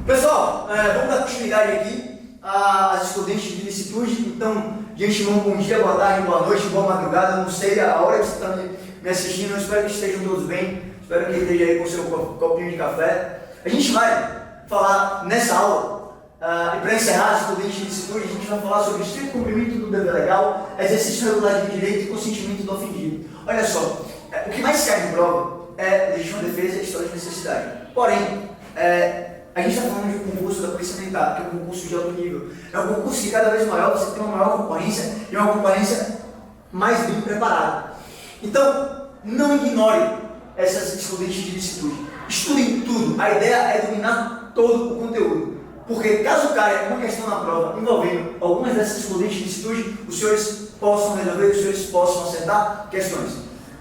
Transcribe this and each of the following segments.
Pessoal, vamos dar continuidade aqui às estudantes de licitude. Então, de antemão, bom dia, boa tarde, boa noite, boa madrugada. Não sei a hora que você está me assistindo, eu espero que estejam todos bem. Espero que esteja aí com o seu copinho de café. A gente vai falar nessa aula, e para encerrar as estudantes de licitude, a gente vai falar sobre o estrito cumprimento do dever legal, exercício regular de direito e consentimento do ofendido. Olha só, o que mais cai em prova é legítima defesa e história de necessidade. Porém, a gente está falando de um concurso da Polícia Militar, que é um concurso de alto nível. É um concurso que cada vez maior você tem uma maior concorrência e uma concorrência mais bem preparada. Então, não ignore essas estudantes de licitude. Estudem tudo. A ideia é dominar todo o conteúdo. Porque caso caia uma questão na prova envolvendo algumas dessas estudantes de licitude, os senhores possam resolver, os senhores possam acertar questões.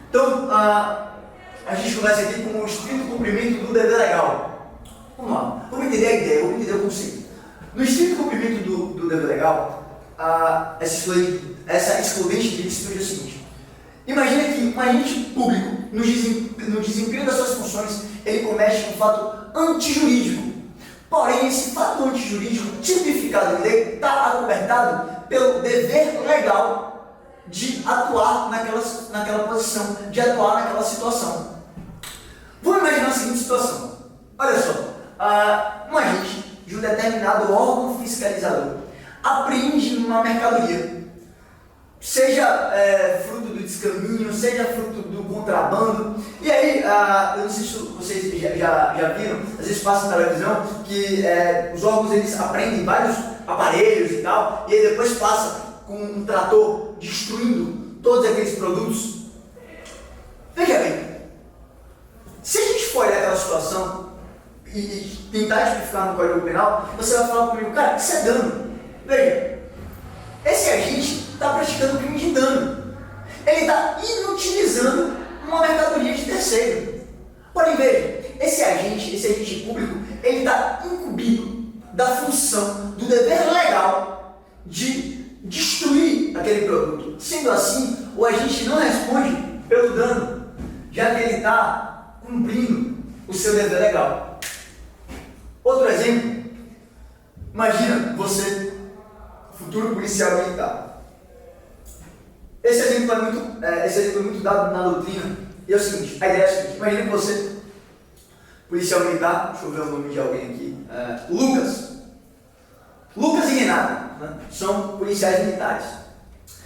Então, a gente começa aqui com o estrito cumprimento do dever legal. Vamos lá, vamos entender a ideia, vamos entender o conceito. No estrito cumprimento do dever legal, essa excludente de licitude é o seguinte: imagina que um agente público, no desempenho das suas funções, ele comete um fato antijurídico. Porém, esse fato antijurídico, tipificado em lei, está acobertado pelo dever legal de atuar naquela posição, de atuar naquela situação. Vamos imaginar a seguinte situação. Olha só, um agente de um determinado órgão fiscalizador apreende uma mercadoria, seja fruto do descaminho, seja fruto do contrabando. E aí, eu não sei se vocês já viram, às vezes passa na televisão, que os órgãos eles apreendem vários aparelhos e tal, e aí depois passa com um trator destruindo todos aqueles produtos. Veja bem, se a gente for olhar aquela situação e tentar tipificar no Código Penal, você vai falar comigo, cara, isso é dano. Veja, esse agente está praticando crime de dano. Ele está inutilizando uma mercadoria de terceiro. Porém, veja, esse agente público, ele está incumbido da função, do dever legal de destruir aquele produto. Sendo assim, o agente não responde pelo dano, já que ele está cumprindo o seu dever legal. Outro exemplo, imagina você, futuro policial militar. Esse exemplo é muito dado na doutrina, e é o seguinte, a ideia é a seguinte: imagina que você, policial militar, deixa eu ver o nome de alguém aqui, Lucas e Renata, né, são policiais militares.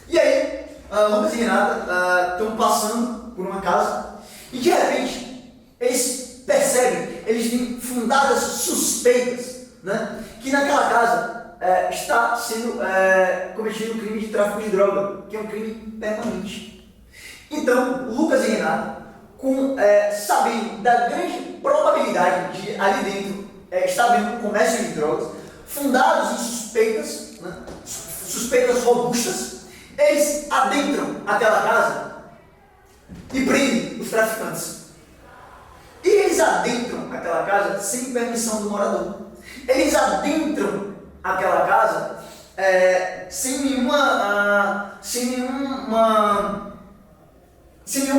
E aí, Lucas e Renata estão passando por uma casa e de repente eles percebem, eles têm fundadas suspeitas, né, que naquela casa está sendo cometido um crime de tráfico de droga, que é um crime permanente. Então, Lucas e Renata, sabendo da grande probabilidade de ali dentro estar havendo um comércio de drogas, fundados em suspeitas, né, suspeitas robustas, eles adentram aquela casa e prendem os traficantes. E eles adentram aquela casa sem permissão do morador. Eles adentram aquela casa sem nenhum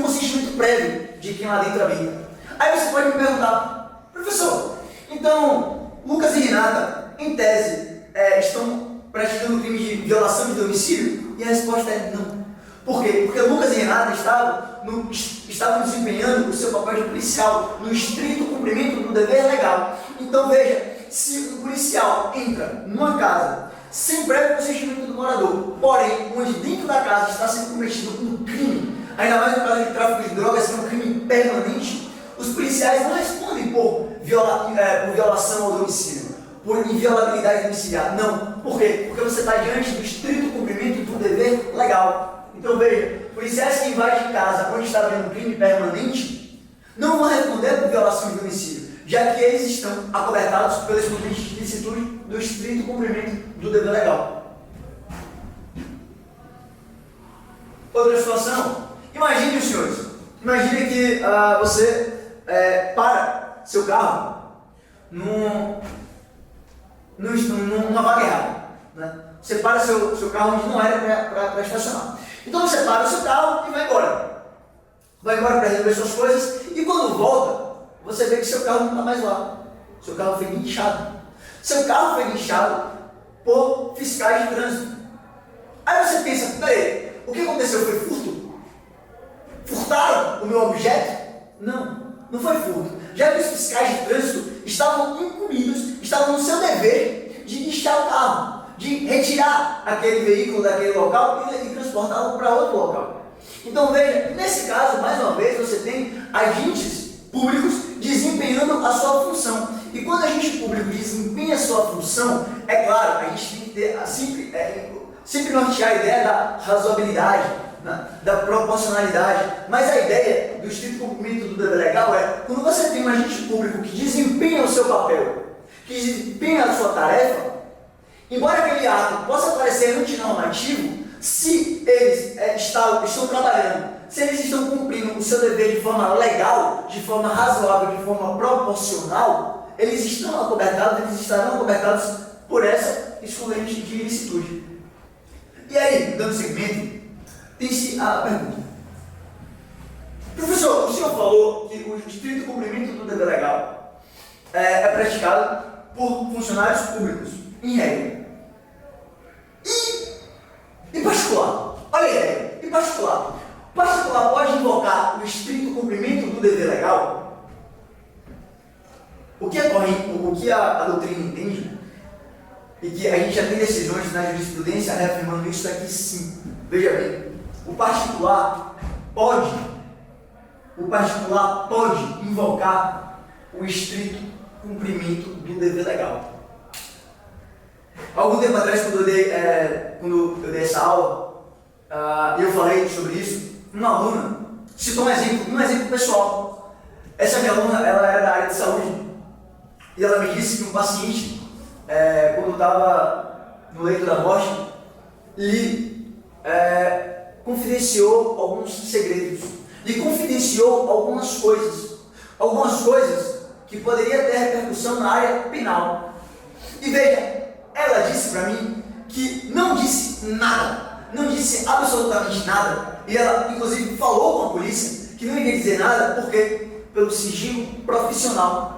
consentimento prévio de quem lá dentro habita. Aí você pode me perguntar, professor, então Lucas e Renata, em tese, estão praticando crime de violação de domicílio? E a resposta é não. Por quê? Porque Lucas e Renata estavam desempenhando o seu papel de policial no estrito cumprimento do dever legal. Então veja, se um policial entra numa casa sem prévio consentimento do morador, porém, onde dentro da casa está sendo cometido um crime, ainda mais no caso de tráfico de drogas, que é um crime permanente, os policiais não respondem por violação ao domicílio, por inviolabilidade domiciliar. Não. Por quê? Porque você está diante do estrito cumprimento do dever legal. Então veja, policiais que invadem casa onde está havendo um crime permanente não vão responder por violação de domicílio, já que eles estão acobertados pela excludente de licitude do estrito cumprimento do dever legal. Outra situação, imagine os senhores, imagine que você para seu carro numa vaga errada, né? Você para seu carro onde não era para estacionar. Então você para o seu carro e vai embora. Vai embora para resolver suas coisas, e quando volta, você vê que seu carro não está mais lá. Seu carro foi guinchado. Seu carro foi guinchado por fiscais de trânsito. Aí você pensa, peraí, o que aconteceu? Foi furto? Furtaram o meu objeto? Não, não foi furto. Já que os fiscais de trânsito estavam incumbidos, estavam no seu dever de guinchar o carro, de retirar aquele veículo daquele local e transportá-lo para outro local. Então veja, nesse caso, mais uma vez, você tem agentes públicos desempenhando a sua função. E quando agente público desempenha a sua função, é claro, a gente tem que ter sempre nortear a ideia da razoabilidade, né, da proporcionalidade. Mas a ideia do estrito cumprimento do dever legal é, quando você tem um agente público que desempenha o seu papel, que desempenha a sua tarefa, embora aquele ato possa parecer antinormativo, se eles estão trabalhando, se eles estão cumprindo o seu dever de forma legal, de forma razoável, de forma proporcional, eles estarão acobertados por essa excludente de ilicitude. E aí, dando seguimento, tem-se a pergunta. Professor, o senhor falou que o estrito cumprimento do dever legal é praticado por funcionários públicos, em regra. E particular? Olha a ideia. E particular? O particular pode invocar o estrito cumprimento do dever legal? O que a doutrina entende, e que a gente já tem decisões na jurisprudência reafirmando isso aqui sim. Veja bem, o particular pode invocar o estrito cumprimento do dever legal. Algum tempo atrás, quando eu dei essa aula, eu falei sobre isso. Uma aluna citou um exemplo pessoal. Essa minha aluna, ela era da área de saúde, e ela me disse que um paciente, quando estava no leito da morte, lhe confidenciou alguns segredos, lhe confidenciou algumas coisas que poderiam ter repercussão na área penal. E veja, ela disse para mim que não disse nada, não disse absolutamente nada, e ela inclusive falou com a polícia que não iria dizer nada porque pelo sigilo profissional.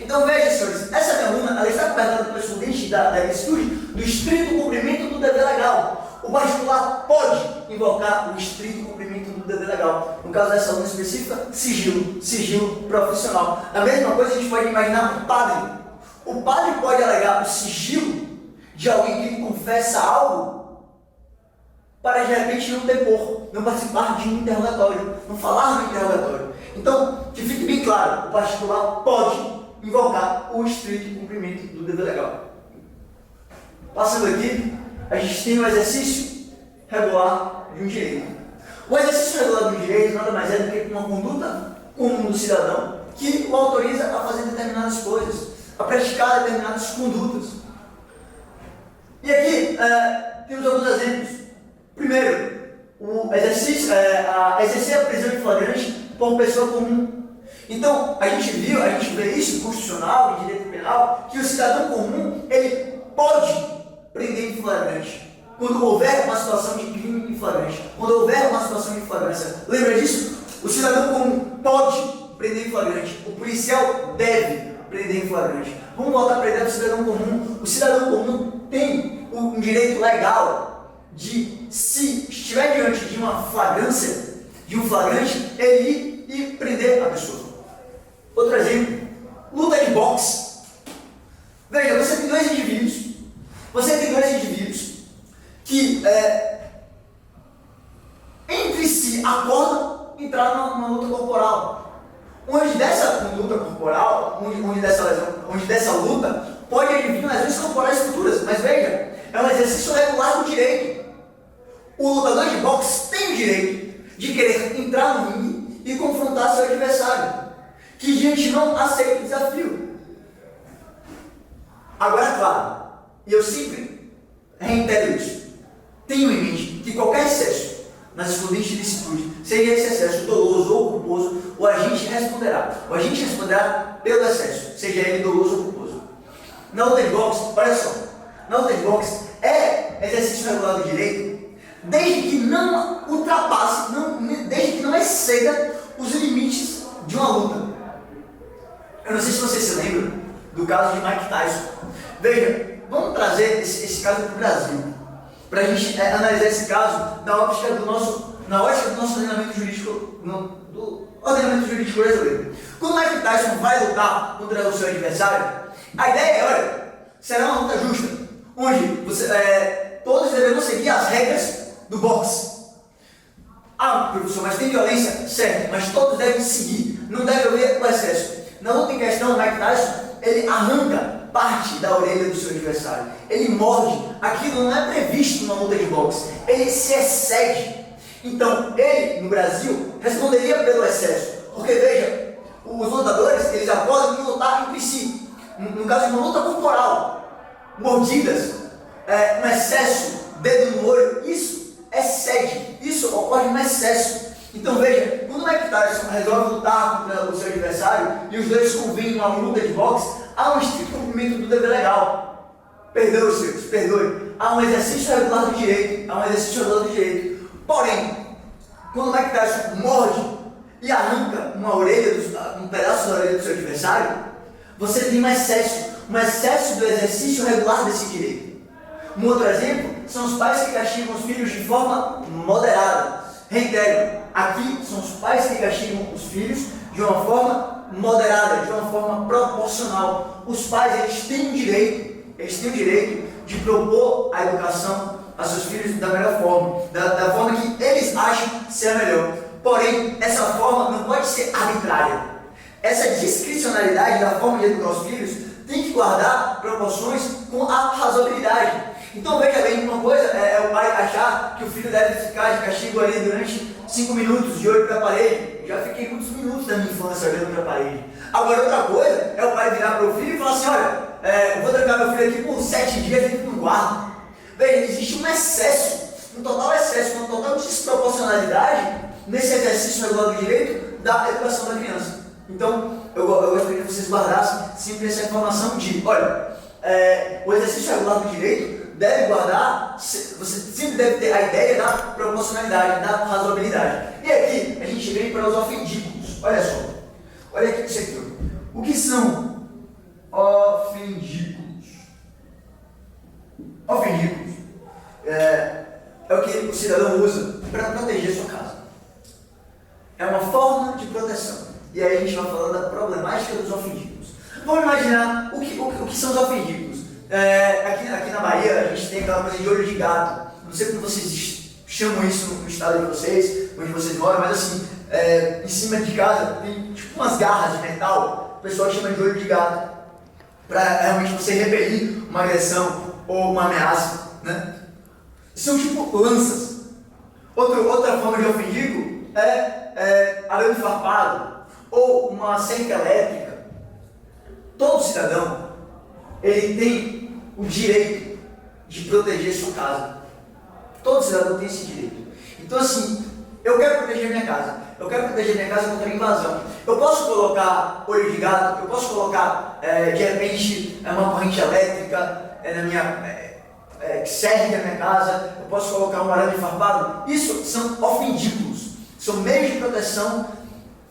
Então veja, senhores, essa minha aluna, ela está cobertada pelo excludente da ilicitude do estrito cumprimento do dever legal. O particular pode invocar o estrito cumprimento do dever legal. No caso dessa aluna específica, sigilo profissional. A mesma coisa a gente pode imaginar o padre. O padre pode alegar o sigilo de alguém que confessa algo para de repente não depor, não participar de um interrogatório, não falar no interrogatório. Então, que fique bem claro, o particular pode invocar o estrito cumprimento do dever legal. Passando aqui, a gente tem o exercício regular de um direito. O exercício regular de um direito nada mais é do que uma conduta comum do cidadão que o autoriza a fazer determinadas coisas, a praticar determinadas condutas. E aqui temos alguns exemplos. Primeiro, o exercício, exercer a prisão em flagrante por pessoa comum. Então, a gente vê isso em constitucional, em direito penal, que o cidadão comum, ele pode prender em flagrante, quando houver uma situação de crime em flagrante, quando houver uma situação de flagrância. Lembra disso? O cidadão comum pode prender em flagrante, o policial deve prender em flagrante. Vamos voltar para a ideia do cidadão comum. O cidadão comum tem um direito legal de, se estiver diante de uma flagrância, de um flagrante, ele ir e prender a pessoa. Outro exemplo, luta de boxe. Veja, você tem dois indivíduos que entre si acordam entrar numa luta corporal. Onde dessa luta corporal, onde dessa luta, pode advir lesões corporais futuras. Mas veja, é um exercício regular do direito. O lutador de boxe tem o direito de querer entrar no ringue e confrontar seu adversário, que de antemão aceita o desafio. Agora, claro, e eu sempre reitero isso, tenho em mente que qualquer excesso nas excludentes de licitude, seja esse excesso doloso ou culposo, o agente responderá. O agente responderá pelo excesso, seja ele doloso ou culposo. Na luta de boxe, olha só, na luta de boxe é exercício regular do direito, desde que não ultrapasse, desde que não exceda os limites de uma luta. Eu não sei se você se lembra do caso de Mike Tyson. Veja, vamos trazer esse caso para o Brasil, para a gente analisar esse caso na ótica do nosso ordenamento jurídico, do ordenamento jurídico brasileiro. Quando o Mike Tyson vai lutar contra o seu adversário, a ideia é, olha, será uma luta justa, onde todos deverão seguir as regras do boxe. Ah, professor, mas tem violência? Certo, mas todos devem seguir, não deve haver o excesso. Na luta em questão, o Mike Tyson, ele arranca parte da orelha do seu adversário, ele morde, aquilo não é previsto numa luta de boxe, ele se excede. Então, ele, no Brasil, responderia pelo excesso, porque veja, os lutadores, eles já podem lutar entre si, no caso de uma luta corporal, mordidas, um excesso, dedo no olho, isso excede, isso ocorre no excesso. Então veja, quando o Mike Tyson resolve lutar contra o seu adversário e os dois convêm uma luta de boxe, há um estrito cumprimento do dever legal. Perdoe, senhores, perdoe. Há um exercício regular do direito, Porém, quando o Mike Tyson morde e arranca um pedaço da orelha do seu adversário, você tem um excesso do exercício regular desse direito. Um outro exemplo são os pais que castigam os filhos de forma moderada. Reitero, aqui são os pais que castigam os filhos de uma forma moderada, de uma forma proporcional. Os pais, eles têm o direito de propor a educação a seus filhos da melhor forma, da forma que eles acham ser a melhor. Porém, essa forma não pode ser arbitrária. Essa discricionalidade da forma de educar os filhos tem que guardar proporções com a razoabilidade. Então veja bem, uma coisa é o pai achar que o filho deve ficar de castigo ali durante 5 minutos, de olho para a parede. Já fiquei muitos minutos da minha infância olhando para a parede. Agora outra coisa é o pai virar para o filho e falar assim, olha, eu vou trancar meu filho aqui por 7 dias dentro do quarto. Veja, existe um excesso, um total excesso, uma total desproporcionalidade nesse exercício regular do direito da educação da criança. Então, eu gostaria que vocês guardassem sempre essa informação de, olha, o exercício regular do direito deve guardar, você sempre deve ter a ideia da proporcionalidade, da razoabilidade. E aqui, a gente vem para os ofendículos. Olha só, olha aqui isso aqui. O que são ofendículos? Ofendículos é o que o cidadão usa para proteger sua casa. É uma forma de proteção. E aí a gente vai falando da problemática dos ofendículos. Vamos imaginar o que são os ofendículos. Aqui na Bahia a gente tem aquela coisa de olho de gato. Não sei como vocês chamam isso no estado de vocês, onde vocês moram, mas assim, em cima de casa tem tipo umas garras de metal, o pessoal chama de olho de gato, para realmente você repelir uma agressão ou uma ameaça, né? São tipo lanças. Outra forma de ofendículo é arame farpado ou uma cerca elétrica. Todo cidadão ele tem o direito de proteger sua casa. Todo cidadão tem esse direito. Então assim, eu quero proteger minha casa. Eu quero proteger minha casa contra a invasão. Eu posso colocar olho de gato, eu posso colocar, de repente, uma corrente elétrica que serve da minha casa, eu posso colocar um arame farpado. Isso são ofendículos, são meios de proteção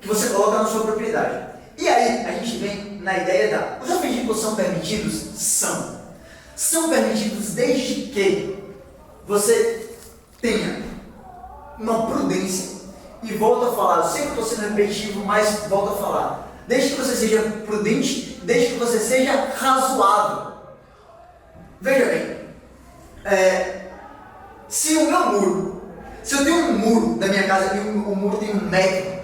que você coloca na sua propriedade. E aí, a gente vem na ideia os ofendículos são permitidos? São. São permitidos desde que você tenha uma prudência. E volto a falar, eu sempre estou sendo repetitivo, mas volto a falar. Desde que você seja prudente, desde que você seja razoável. Veja bem, se eu tenho um muro da minha casa e o muro tem 1 metro,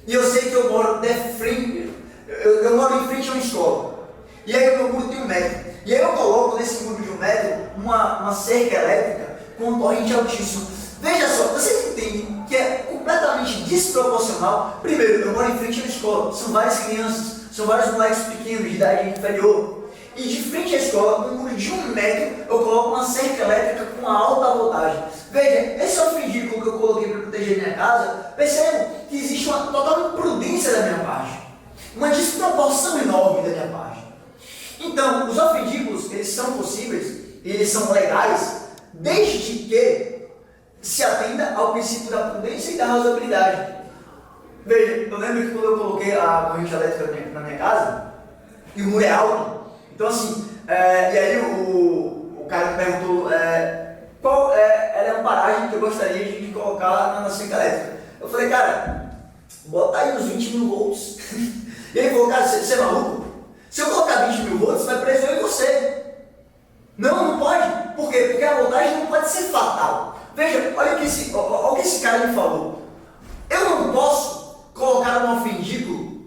e eu sei que eu moro de frente, eu moro em frente a uma escola, e aí o meu muro tem 1 metro, e aí eu coloco nesse muro de 1 metro uma cerca elétrica com uma corrente altíssima. Veja só, vocês entendem que é completamente desproporcional. Primeiro, eu moro em frente a uma escola, são várias crianças, são vários moleques pequenos, de idade inferior, e de frente à escola, um muro de 1 metro, eu coloco uma cerca elétrica com uma alta voltagem. Veja, esse ofendículo que eu coloquei para proteger minha casa, percebam que existe uma total imprudência da minha parte, uma desproporção enorme da minha parte. Então, os ofendículos, eles são possíveis, eles são legais, desde que se atenda ao princípio da prudência e da razoabilidade. Veja, eu lembro que quando eu coloquei a corrente elétrica na minha casa, e o muro é alto, então assim, E aí o cara me perguntou qual era a amperagem que eu gostaria de colocar na cerca elétrica. Eu falei, cara, bota aí uns 20 mil volts. E ele falou, cara, você é maluco? Se eu colocar 20 mil volts, vai preso eu e você. Não pode. Por quê? Porque a voltagem não pode ser fatal. Veja, olha o que esse cara me falou. Eu não posso colocar um ofendículo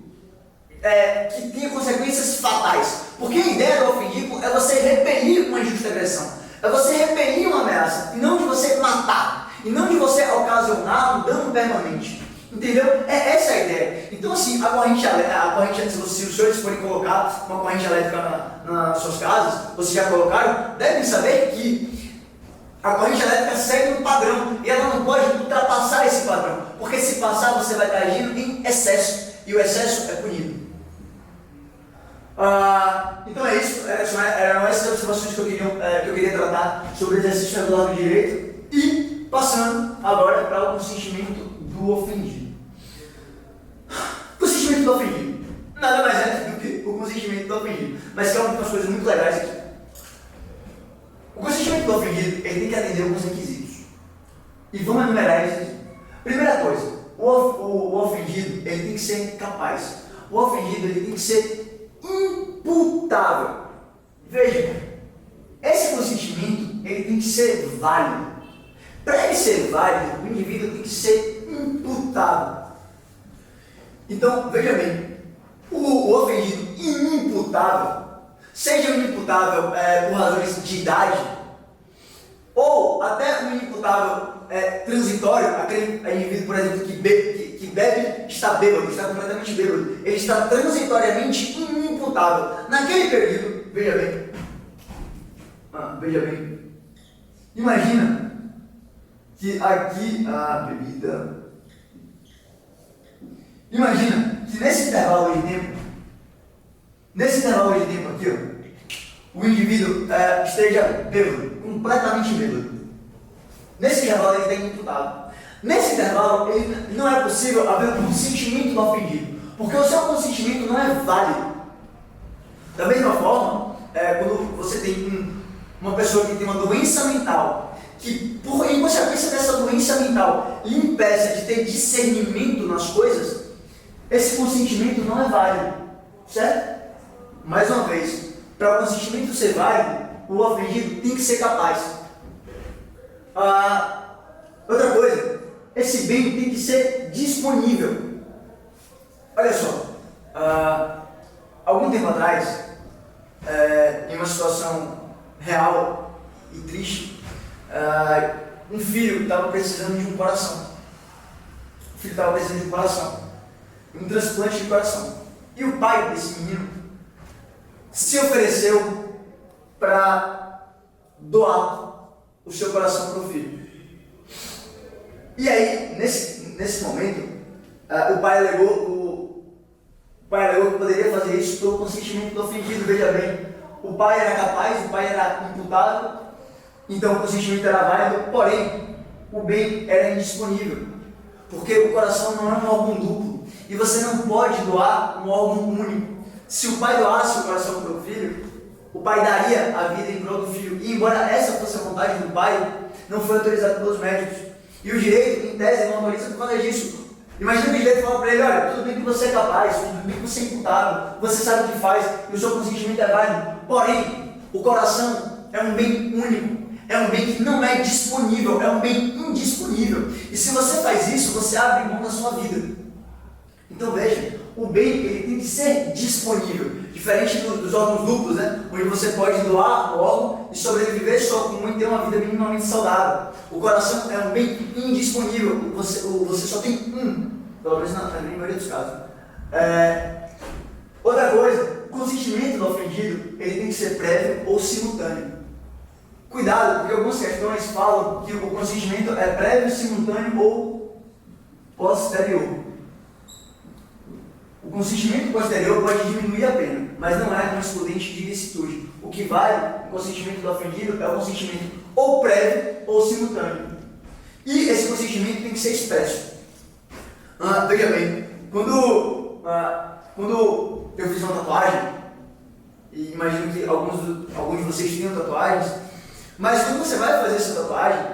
que tenha consequências fatais. Porque a ideia do ofendículo é você repelir uma injusta agressão. É você repelir uma ameaça. E não de você matar. E não de você ocasionar um dano permanente. Entendeu? Essa é a ideia. Então, assim, a corrente, se os senhores forem colocar uma corrente elétrica nas suas casas, vocês já colocaram, devem saber que a corrente elétrica segue um padrão e ela não pode ultrapassar esse padrão, porque se passar você vai estar agindo em excesso e o excesso é punido. Então é isso, eram essas observações que eu queria tratar sobre o exercício regular do direito e passando agora para o consentimento do ofendido. Consentimento do ofendido nada mais é do que o consentimento do ofendido, mas que é uma das coisas muito legais aqui. O consentimento do ofendido ele tem que atender alguns requisitos e vamos enumerar eles aqui. Primeira coisa, o ofendido ele tem que ser capaz, o ofendido ele tem que ser imputável. Veja, esse consentimento ele tem que ser válido. Para ele ser válido, o indivíduo tem que ser imputável. Então, veja bem, o ofendido inimputável, seja inimputável por razões de idade, ou até um inimputável transitório, aquele indivíduo, por exemplo, que bebe, está bêbado, está completamente bêbado, ele está transitoriamente inimputável. Naquele período, veja bem, imagina que aqui a bebida. Imagina que nesse intervalo de tempo aqui, ó, o indivíduo esteja bêbado, completamente bêbado. Nesse intervalo ele está imputado. Nesse intervalo não é possível haver um consentimento do ofendido, porque o seu consentimento não é válido. Da mesma forma, quando você tem uma pessoa que tem uma doença mental, que em consequência dessa doença mental lhe impeça de ter discernimento nas coisas, esse consentimento não é válido, certo? Mais uma vez, para o consentimento ser válido, o ofendido tem que ser capaz. Outra coisa, esse bem tem que ser disponível. Olha só, algum tempo atrás, em uma situação real e triste, um filho estava precisando de um coração. Um transplante de coração. E o pai desse menino se ofereceu para doar o seu coração para o filho. E aí, nesse momento, o pai alegou que poderia fazer isso pelo consentimento do ofendido. Veja bem, o pai era capaz, o pai era imputável, então o consentimento era válido, porém, o bem era indisponível, porque o coração não é um órgão duplo. E você não pode doar um órgão único. Se o pai doasse o coração para o filho, o pai daria a vida em prol do filho. E embora essa fosse a vontade do pai, não foi autorizado pelos médicos. E o direito, em tese, não autoriza por causa disso. Imagina que o direito fala para ele, olha, tudo bem que você é capaz, tudo bem que você é imputável, você sabe o que faz e o seu consentimento é válido. Porém, o coração é um bem único. É um bem que não é disponível, é um bem indisponível. E se você faz isso, você abre mão da sua vida. Então veja, o bem ele tem que ser disponível, diferente dos órgãos duplos, né? Onde você pode doar o órgão e sobreviver só com um e ter uma vida minimamente saudável. O coração é um bem indisponível, você só tem um, pelo menos na maioria dos casos. Outra coisa, o consentimento do ofendido ele tem que ser prévio ou simultâneo. Cuidado, porque algumas questões falam que o consentimento é prévio, simultâneo ou posterior. O consentimento posterior pode diminuir a pena, mas não é um excludente de ilicitude. O que vale no consentimento do ofendido é o consentimento ou prévio ou simultâneo. E esse consentimento tem que ser expresso. Veja bem, quando eu fiz uma tatuagem, e imagino que alguns de vocês tenham tatuagens, mas quando você vai fazer essa tatuagem,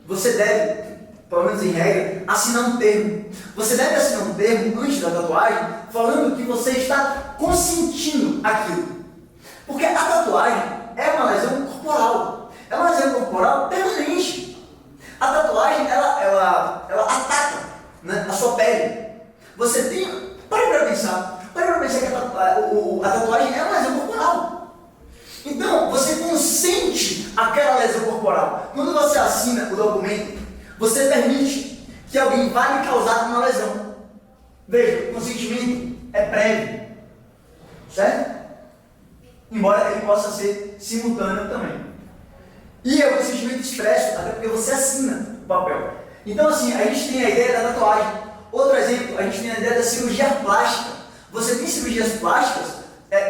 você deve, pelo menos em regra, assinar um termo. Você deve assinar um termo antes da tatuagem, falando que você está consentindo aquilo. Porque a tatuagem é uma lesão corporal. É uma lesão corporal permanente. A tatuagem, ela ataca, né, a sua pele. Você tem... Pare para pensar que a tatuagem é uma lesão corporal. Então, você consente aquela lesão corporal. Quando você assina o documento, você permite que alguém vá lhe causar uma lesão. Veja, o consentimento é prévio, certo? Embora ele possa ser simultâneo também. E é o consentimento expresso, até porque você assina o papel. Então, assim, a gente tem a ideia da tatuagem. Outro exemplo, a gente tem a ideia da cirurgia plástica. Você tem cirurgias plásticas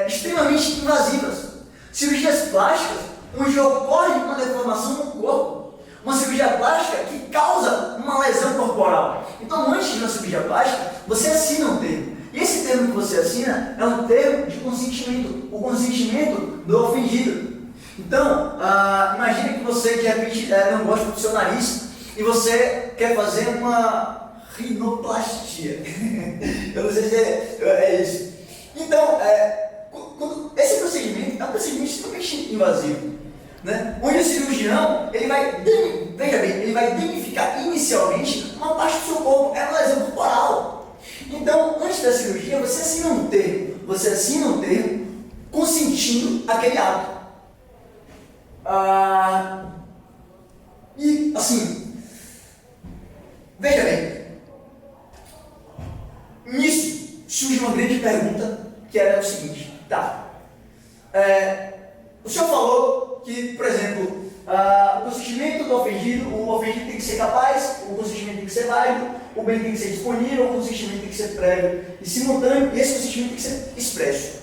extremamente invasivas. Cirurgias plásticas onde ocorre uma deformação no corpo. Uma cirurgia plástica que causa uma lesão corporal. Então, antes de uma cirurgia plástica, você assina um termo. E esse termo que você assina é um termo de consentimento. O consentimento do ofendido. Então, imagine que você, de repente, não gosta do seu nariz e você quer fazer uma rinoplastia. Eu não sei se é isso. Então, esse procedimento é um procedimento extremamente invasivo, né? Onde o cirurgião, ele vai danificar inicialmente uma parte do seu corpo, é uma lesão corporal. Então, antes da cirurgia, você assina um termo consentindo aquele ato. E, assim, veja bem, nisso surge uma grande pergunta, que era o seguinte, o senhor falou que, por exemplo, o consentimento do ofendido, o ofendido tem que ser capaz, o consentimento tem que ser válido, o bem tem que ser disponível, o consentimento tem que ser prévio e simultâneo, e esse consentimento tem que ser expresso.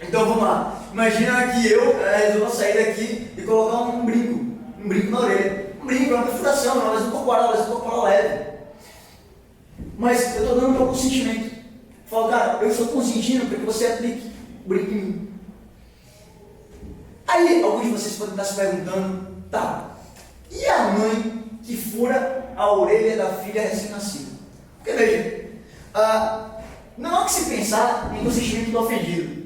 Então vamos lá, imagina que eu resolvo sair daqui e colocar um brinco na orelha. Um brinco é uma perfuração, uma lesão corporal leve. Mas eu estou dando meu consentimento. Falo, cara, eu estou consentindo para que você aplique o brinco em mim. Aí alguns de vocês podem estar se perguntando, e a mãe que fura a orelha da filha recém-nascida? Porque veja, não há que se pensar em consentimento do ofendido.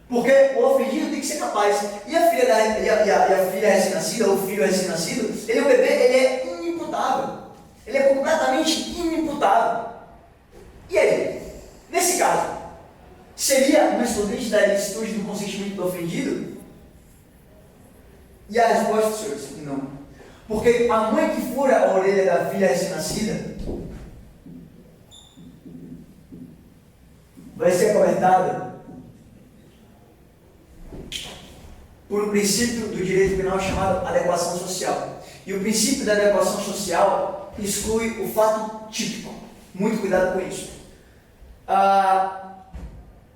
Porque o ofendido tem que ser capaz. E a filha recém-nascida, ou o filho recém-nascido, o bebê, ele é inimputável. Ele é completamente inimputável. E aí? Nesse caso, seria uma excludente da ilicitude do consentimento do ofendido? E a resposta, senhores, é que não. Porque a mãe que fura a orelha da filha recém-nascida vai ser acobertada por um princípio do direito penal chamado adequação social. E o princípio da adequação social exclui o fato típico. Muito cuidado com isso.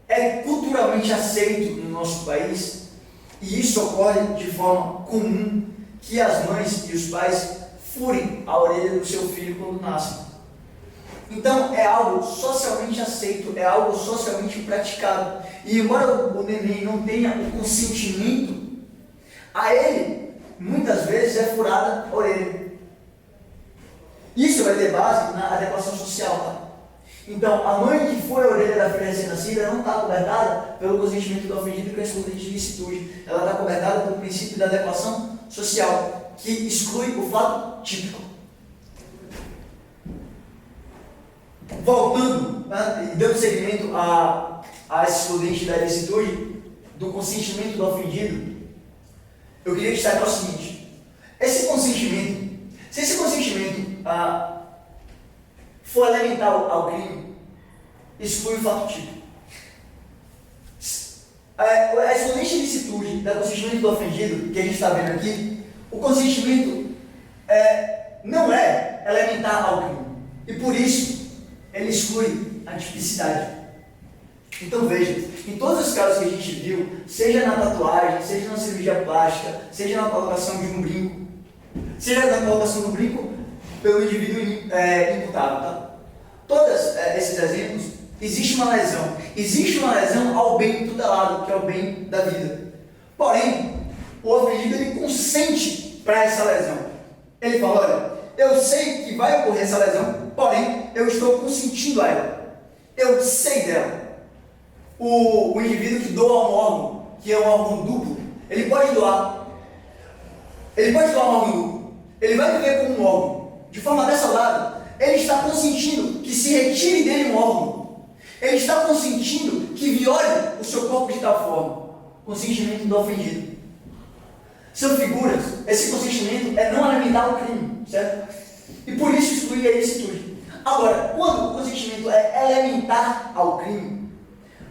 É culturalmente aceito no nosso país, e isso ocorre de forma comum, que as mães e os pais furem a orelha do seu filho quando nascem. Então é algo socialmente aceito, é algo socialmente praticado. E embora o neném não tenha o consentimento, a ele muitas vezes é furada a orelha. Isso vai ter base na adequação social, Então, a mãe que fura a orelha da filha recém-nascida não está cobertada pelo consentimento do ofendido que é excludente de ilicitude. Ela está cobertada pelo princípio da adequação social, que exclui o fato típico. Voltando, e dando seguimento a esse excludente da ilicitude, do consentimento do ofendido, eu queria destacar o seguinte: esse consentimento, se esse consentimento for elementar ao crime, exclui o fato típico. A excludente de ilicitude do consentimento do ofendido, que a gente está vendo aqui, o consentimento não é elementar ao crime. E por isso, ele exclui a tipicidade. Então veja, em todos os casos que a gente viu, seja na tatuagem, seja na cirurgia plástica, seja na colocação de um brinco, seja na colocação do brinco pelo indivíduo imputável, Todos esses exemplos existe uma lesão. Existe uma lesão ao bem tutelado, que é o bem da vida. Porém, o ofendido ele consente para essa lesão. Ele fala, olha, eu sei que vai ocorrer essa lesão, porém, eu estou consentindo a ela. Eu sei dela. O indivíduo que doa um órgão, que é um órgão duplo, ele pode doar. Ele pode doar um órgão duplo. Ele vai viver com um órgão. De forma até saudável, ele está consentindo que se retire dele um órgão. Ele está consentindo que viole o seu corpo de tal forma. Consentimento do ofendido. São figuras, esse consentimento é não alimentar o crime, certo? E por isso exclui a ilicitude. Agora, quando o consentimento é elementar ao crime,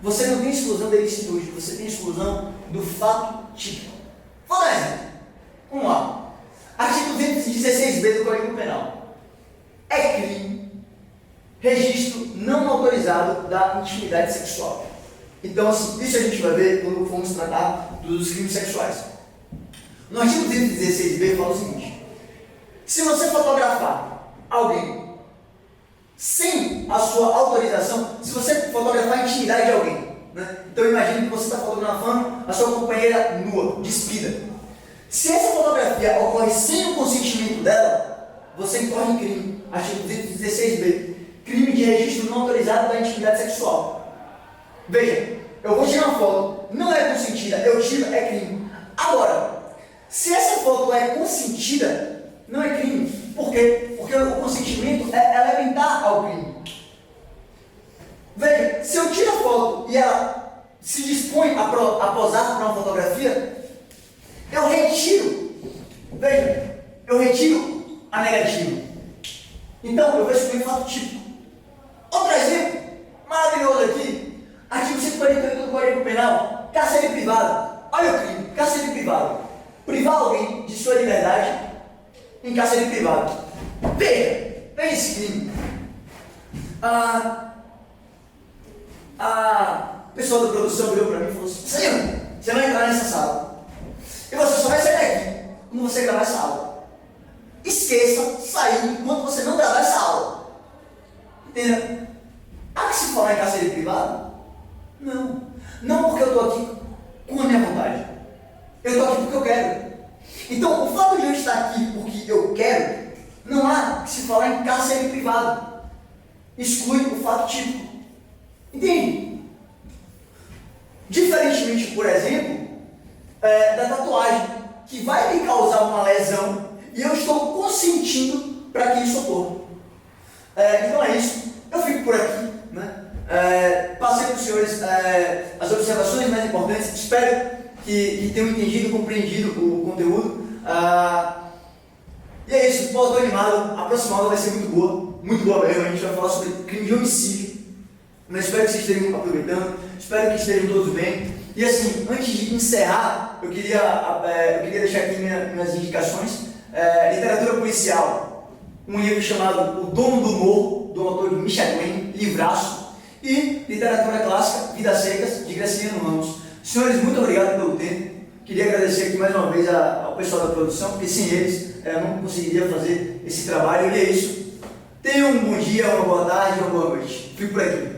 você não tem exclusão da ilicitude, você tem exclusão do fato típico. Vou dar exemplo. Vamos lá. Artigo 216b do Código Penal. É crime registro não autorizado da intimidade sexual. Então, assim, isso a gente vai ver quando formos tratar dos crimes sexuais. No artigo 216b fala o seguinte: se você fotografar alguém sem a sua autorização, se você fotografar a intimidade de alguém, né? Então imagine que você está fotografando a sua companheira nua, despida. Se essa fotografia ocorre sem o consentimento dela, você incorre em crime. Artigo 216b, crime de registro não autorizado da intimidade sexual. Veja, eu vou tirar uma foto, não é consentida, eu tiro, é crime. Agora, se essa foto é consentida, não é crime. Por quê? Porque o consentimento é elementar ao crime. Veja, se eu tiro a foto e ela se dispõe a posar para uma fotografia, eu retiro. Veja, eu retiro a negativa. Então, eu vou excluir fato típico. Outro exemplo maravilhoso aqui, artigo 148 do Código Penal, cárcere privado. Olha o crime, cárcere privado. Privar alguém de sua liberdade em cárcere privado. Veja esse crime. A pessoa da produção virou para mim e falou assim: Senhor, você vai entrar nessa sala e você só vai sair daqui quando você gravar essa aula. Esqueça sair enquanto você não gravar essa aula. Entendeu? Há que se falar em cárcere privado? Não. Não porque eu estou aqui com a minha vontade. Eu estou aqui porque eu quero. Então, o fato de eu estar aqui porque eu quero, não há que se falar em cárcere privado. Exclui o fato típico. Entende? Diferentemente, por exemplo, da tatuagem, que vai me causar uma lesão e eu estou consentindo para que isso ocorra. Então é isso. Eu fico por aqui, né? Passei para os senhores as observações mais importantes. Espero que tenham entendido e compreendido o conteúdo. E é isso, estou animado. A próxima aula vai ser muito boa mesmo. A gente vai falar sobre crime de homicídio. Mas espero que vocês estejam aproveitando, espero que estejam todos bem. E assim, antes de encerrar, eu queria deixar aqui minhas indicações. Literatura policial, um livro chamado O Dono do Morro, do autor de Michel Gwen, livraço. E literatura clássica, Vidas Secas, de Graciliano Ramos. Senhores, muito obrigado pelo tempo. Queria agradecer aqui mais uma vez ao pessoal da produção, porque sem eles eu não conseguiria fazer esse trabalho. E é isso. Tenham um bom dia, uma boa tarde, uma boa noite. Fico por aqui.